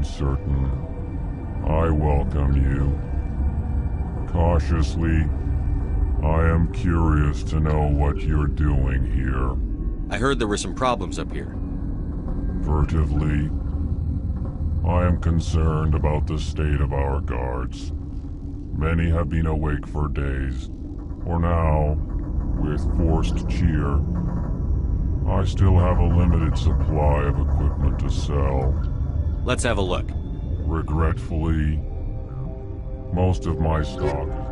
uncertain. I welcome you. Cautiously, I am curious to know what you're doing here. I heard there were some problems up here. Furtively, I am concerned about the state of our guards. Many have been awake for days, or now, with forced cheer. I still have a limited supply of equipment to sell. Let's have a look. Regretfully, most of my stock is...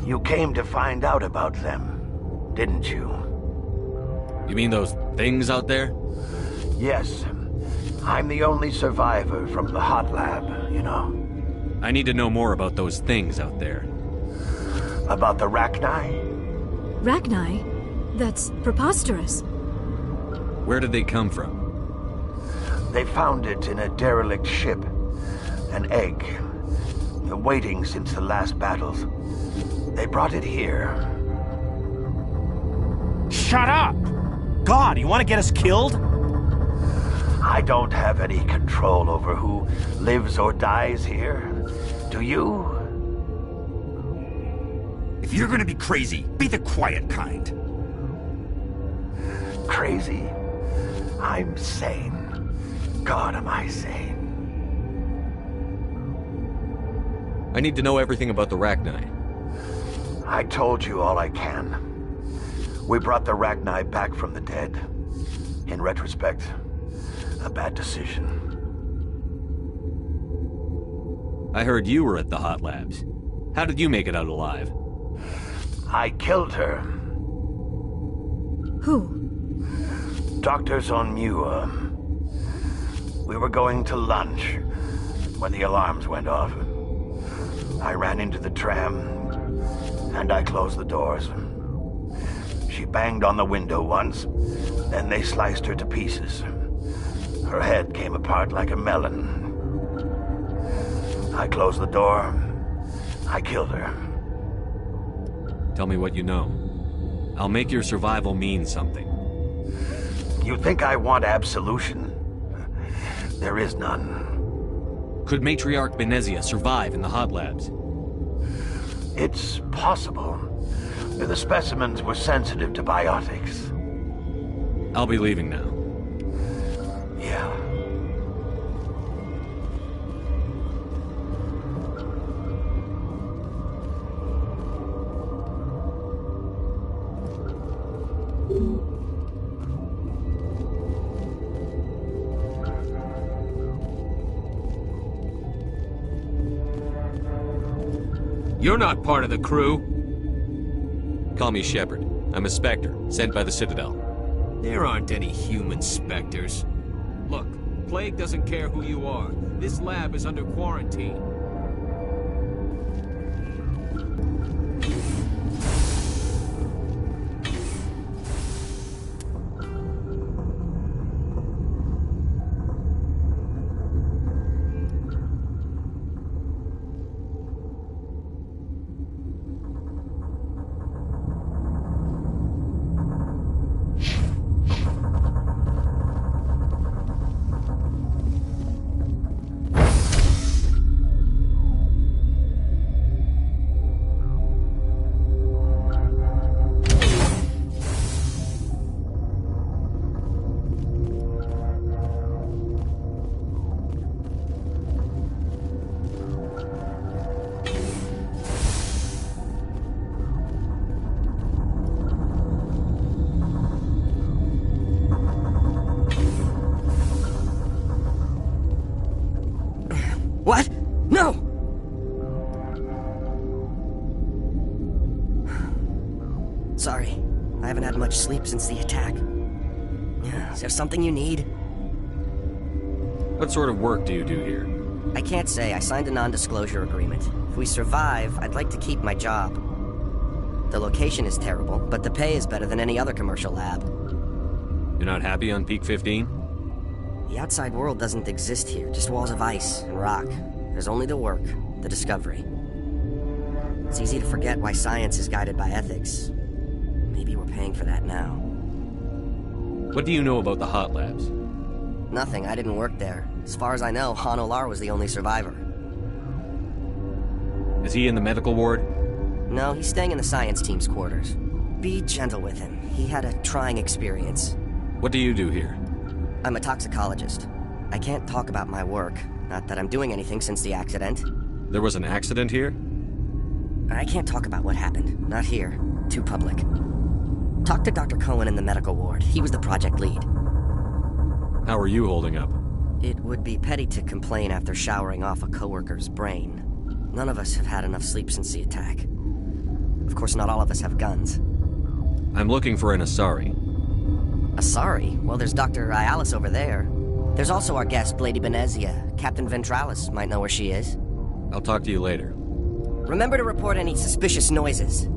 You came to find out about them, didn't you? You mean those things out there? Yes. I'm the only survivor from the hot lab, you know. I need to know more about those things out there. About the Rachni? Rachni? That's preposterous. Where did they come from? They found it in a derelict ship. An egg. Waiting since the last battles. They brought it here. Shut up! God, you want to get us killed? I don't have any control over who lives or dies here. Do you? If you're gonna be crazy, be the quiet kind. Crazy? I'm sane. God, am I sane. I need to know everything about the Rachni. I told you all I can. We brought the Rachni back from the dead. In retrospect, a bad decision. I heard you were at the hot labs. How did you make it out alive? I killed her. Who? Doctors on Muir. We were going to lunch when the alarms went off. I ran into the tram, and I closed the doors. She banged on the window once, then they sliced her to pieces. Her head came apart like a melon. I closed the door. I killed her. Tell me what you know. I'll make your survival mean something. You think I want absolution? There is none. Could Matriarch Benezia survive in the hot labs? It's possible. The specimens were sensitive to biotics. I'll be leaving now. Yeah. You're not part of the crew. Call me Shepard. I'm a Spectre, sent by the Citadel. There aren't any human specters. Look, Plague doesn't care who you are. This lab is under quarantine. What? No! Sorry, I haven't had much sleep since the attack. Is there something you need? What sort of work do you do here? I can't say. I signed a non-disclosure agreement. If we survive, I'd like to keep my job. The location is terrible, but the pay is better than any other commercial lab. You're not happy on Peak 15? The outside world doesn't exist here, just walls of ice and rock. There's only the work, the discovery. It's easy to forget why science is guided by ethics. Maybe we're paying for that now. What do you know about the hot labs? Nothing, I didn't work there. As far as I know, Han Olar was the only survivor. Is he in the medical ward? No, he's staying in the science team's quarters. Be gentle with him. He had a trying experience. What do you do here? I'm a toxicologist. I can't talk about my work. Not that I'm doing anything since the accident. There was an accident here? I can't talk about what happened. Not here. Too public. Talk to Dr. Cohen in the medical ward. He was the project lead. How are you holding up? It would be petty to complain after showering off a coworker's brain. None of us have had enough sleep since the attack. Of course, not all of us have guns. I'm looking for an Asari. Asari? Well, there's Dr. Ayalis over there. There's also our guest, Lady Benezia. Captain Ventralis might know where she is. I'll talk to you later. Remember to report any suspicious noises.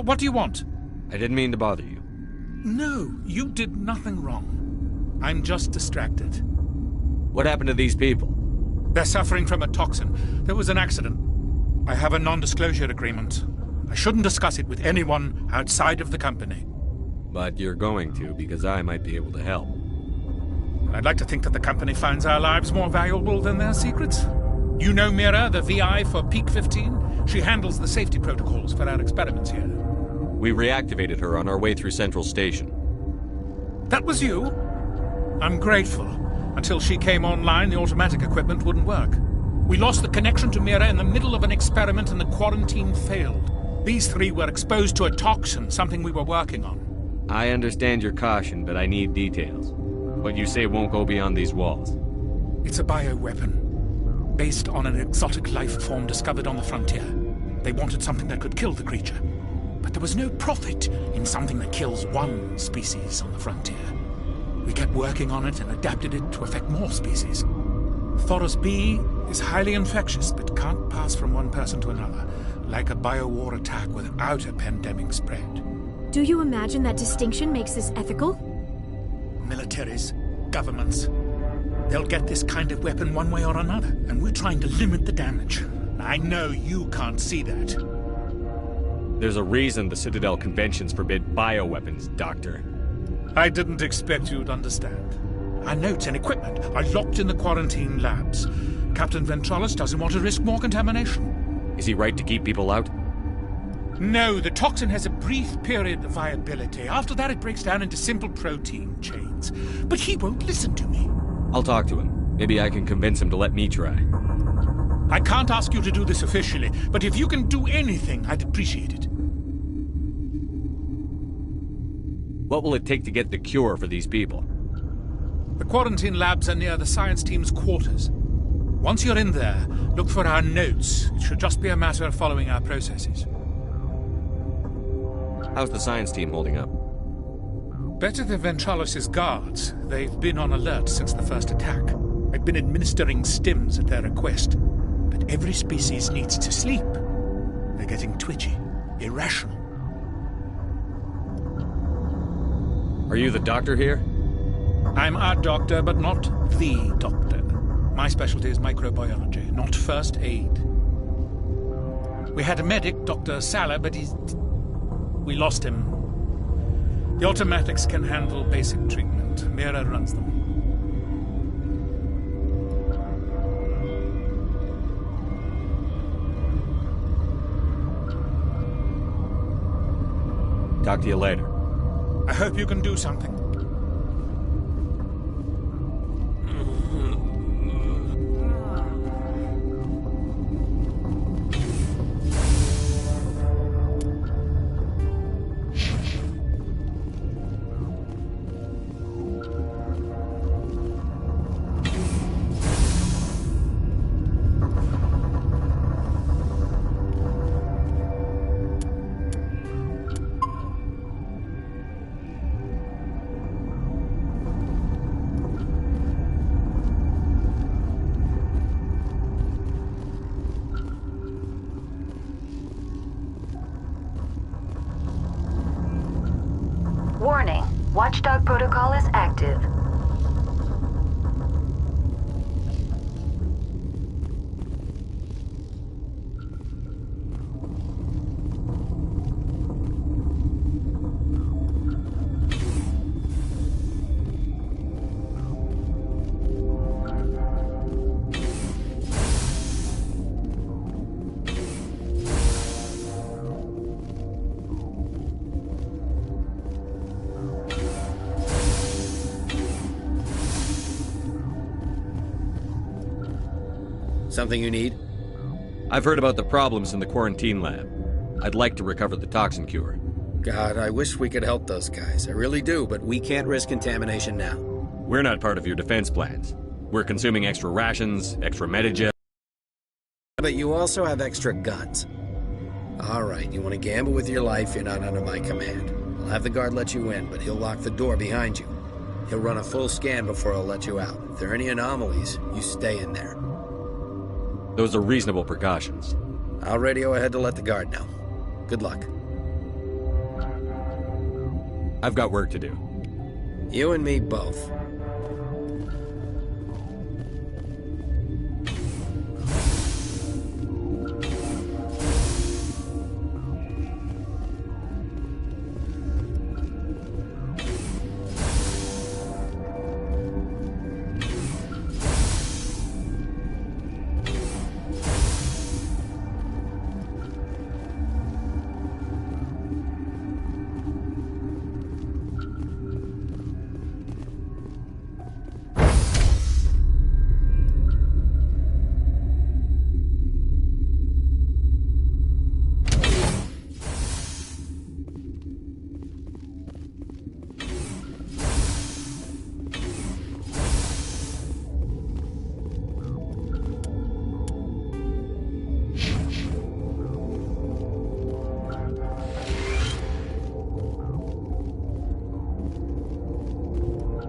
What do you want? I didn't mean to bother you. No, you did nothing wrong. I'm just distracted. What happened to these people? They're suffering from a toxin. There was an accident. I have a non-disclosure agreement. I shouldn't discuss it with anyone outside of the company. But you're going to, because I might be able to help. I'd like to think that the company finds our lives more valuable than their secrets. You know Mira, the VI for Peak 15? She handles the safety protocols for our experiments here. We reactivated her on our way through Central Station. That was you? I'm grateful. Until she came online, the automatic equipment wouldn't work. We lost the connection to Mira in the middle of an experiment and the quarantine failed. These three were exposed to a toxin, something we were working on. I understand your caution, but I need details. What you say won't go beyond these walls. It's a bioweapon, based on an exotic life form discovered on the frontier. They wanted something that could kill the creature. But there was no profit in something that kills one species on the frontier. We kept working on it and adapted it to affect more species. Thoros B is highly infectious, but can't pass from one person to another, like a biowar attack without a pandemic spread. Do you imagine that distinction makes this ethical? Militaries, governments, they'll get this kind of weapon one way or another, and we're trying to limit the damage. I know you can't see that. There's a reason the Citadel conventions forbid bioweapons, Doctor. I didn't expect you'd understand. Our notes and equipment are locked in the quarantine labs. Captain Ventralis doesn't want to risk more contamination. Is he right to keep people out? No, the toxin has a brief period of viability. After that, it breaks down into simple protein chains. But he won't listen to me. I'll talk to him. Maybe I can convince him to let me try. I can't ask you to do this officially, but if you can do anything, I'd appreciate it. What will it take to get the cure for these people? The quarantine labs are near the science team's quarters. Once you're in there, look for our notes. It should just be a matter of following our processes. How's the science team holding up? Better than Ventralis' guards. They've been on alert since the first attack. I've been administering stims at their request. But every species needs to sleep. They're getting twitchy, irrational. Are you the doctor here? I'm a doctor, but not the doctor. My specialty is microbiology, not first aid. We had a medic, Dr. Salah, but we lost him. The automatics can handle basic treatment. Mira runs them. Talk to you later. I hope you can do something. Warning, Watchdog protocol is active. Something you need? I've heard about the problems in the quarantine lab. I'd like to recover the toxin cure. God, I wish we could help those guys. I really do, but we can't risk contamination now. We're not part of your defense plans. We're consuming extra rations, extra metagel. But you also have extra guns. All right, you want to gamble with your life, you're not under my command. I'll have the guard let you in, but he'll lock the door behind you. He'll run a full scan before he'll let you out. If there are any anomalies, you stay in there. Those are reasonable precautions. I'll radio ahead to let the guard know. Good luck. I've got work to do. You and me both.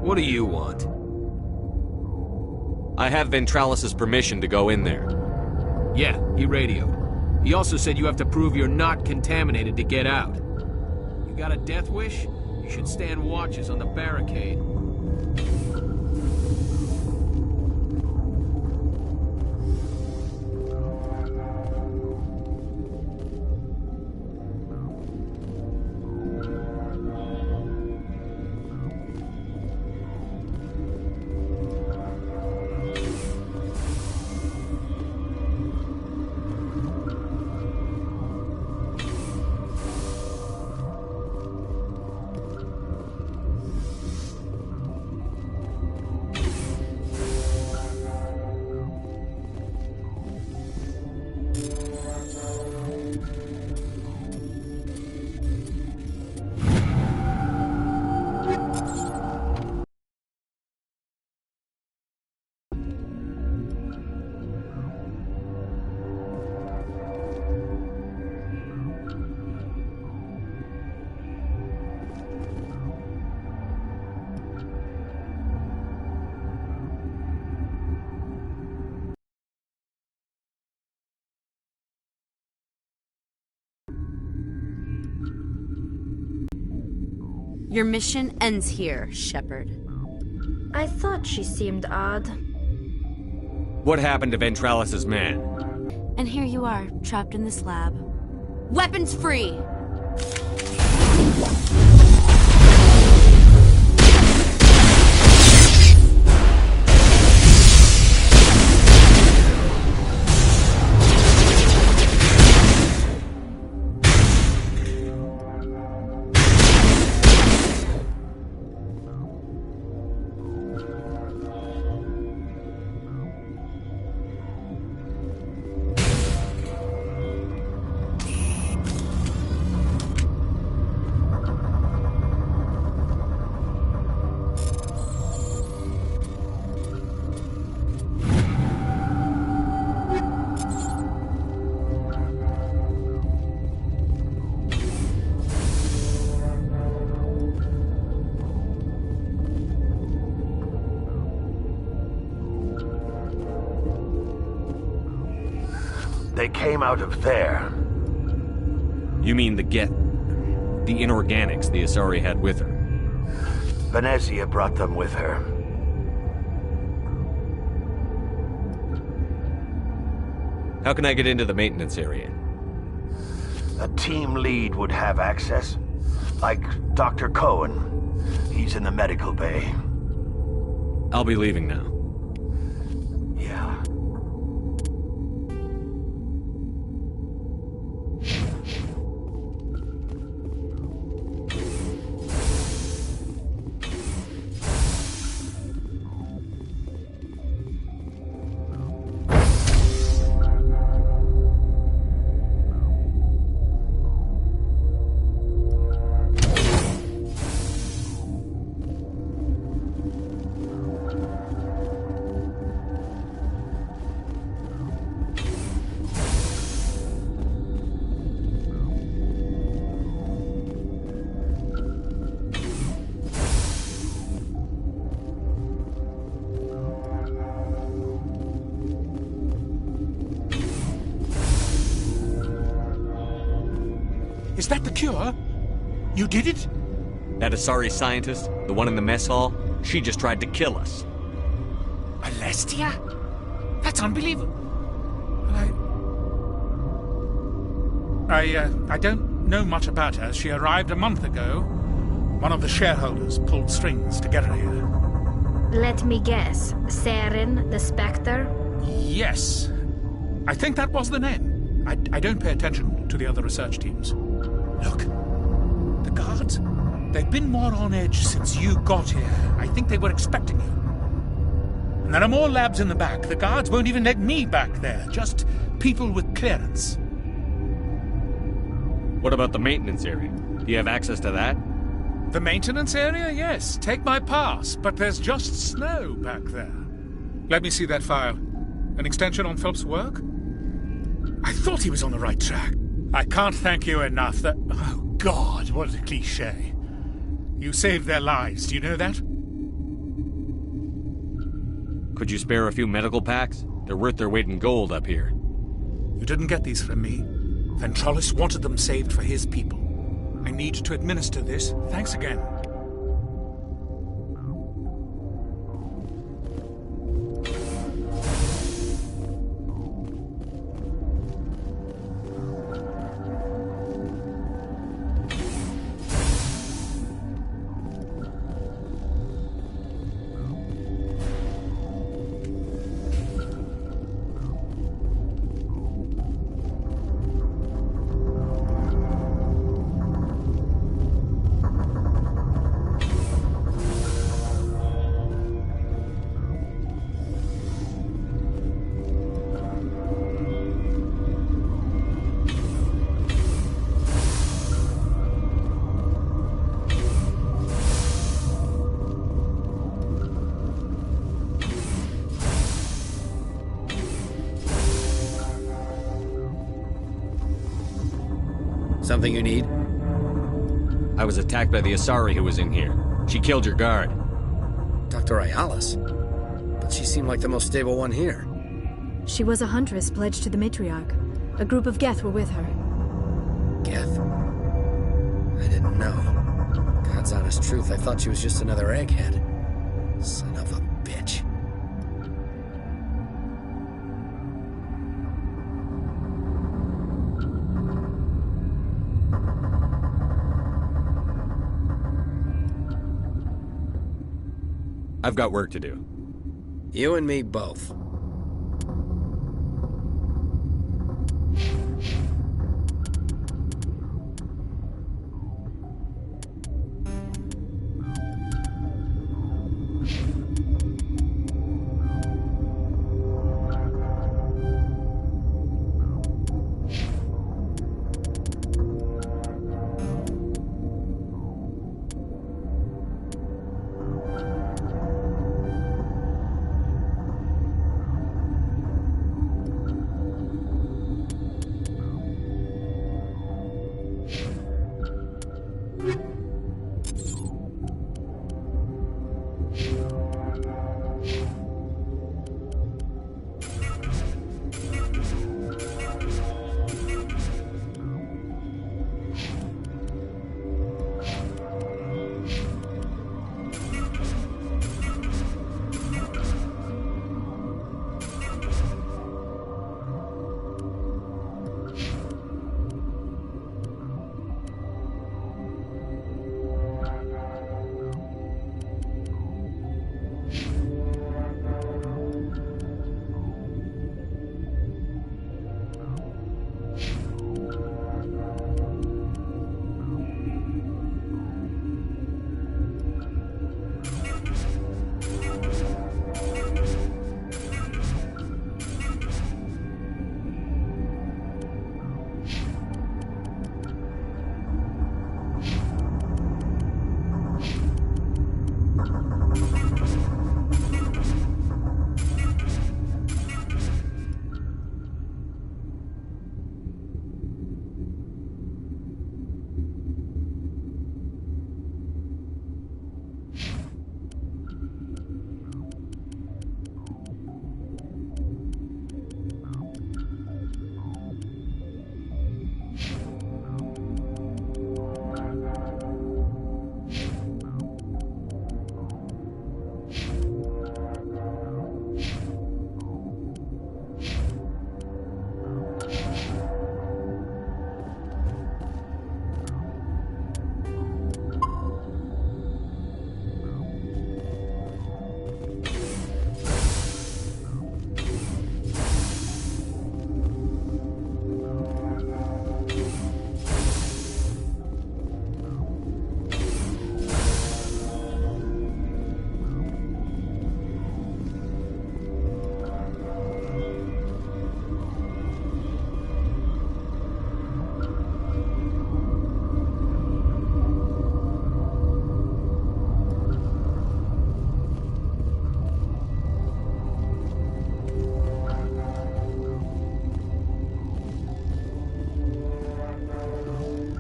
What do you want? I have Ventralis's permission to go in there. Yeah, he radioed. He also said you have to prove you're not contaminated to get out. You got a death wish? You should stand watches on the barricade. Your mission ends here, Shepard. I thought she seemed odd. What happened to Ventralis's man? And here you are, trapped in this lab. Weapons free! They came out of there. You mean the inorganics the Asari had with her? Venezia brought them with her. How can I get into the maintenance area? A team lead would have access. Like Dr. Cohen. He's in the medical bay. I'll be leaving now. Yeah. Is that the cure? You did it? That Asari scientist, the one in the mess hall, she just tried to kill us. Alestia? That's unbelievable. I don't know much about her. She arrived a month ago. One of the shareholders pulled strings to get her here. Let me guess. Saren, the Spectre? Yes. I think that was the name. I don't pay attention to the other research teams. Look, the guards, they've been more on edge since you got here. I think they were expecting you. And there are more labs in the back. The guards won't even let me back there. Just people with clearance. What about the maintenance area? Do you have access to that? The maintenance area? Yes. Take my pass. But there's just snow back there. Let me see that file. An extension on Phelps' work? I thought he was on the right track. I can't thank you enough that... Oh, God, what a cliché. You saved their lives, do you know that? Could you spare a few medical packs? They're worth their weight in gold up here. You didn't get these from me. Ventralis wanted them saved for his people. I need to administer this. Thanks again. Something you need? I was attacked by the Asari who was in here. She killed your guard. Dr. Ayalis? But she seemed like the most stable one here. She was a huntress pledged to the matriarch. A group of Geth were with her. Geth? I didn't know. God's honest truth, I thought she was just another egghead. Son of a bitch. I've got work to do. You and me both.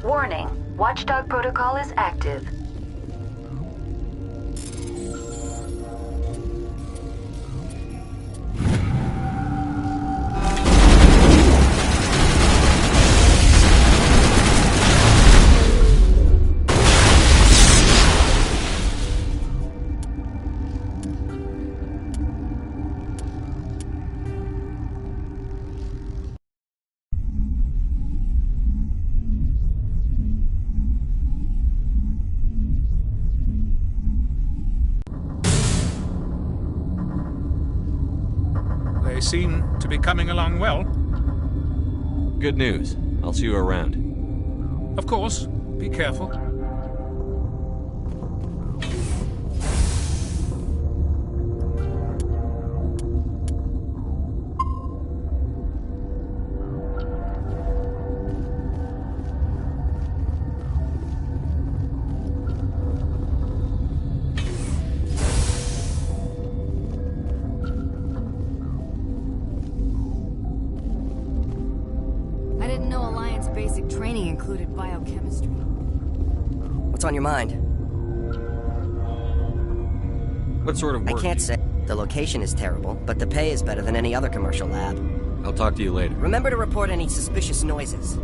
Warning, Watchdog protocol is active. seem to be coming along well. Good news. I'll see you around. Of course. Be careful. I didn't know Alliance basic training included biochemistry. What's on your mind? What sort of work? I can't say. The location is terrible, but the pay is better than any other commercial lab. I'll talk to you later. Remember to report any suspicious noises.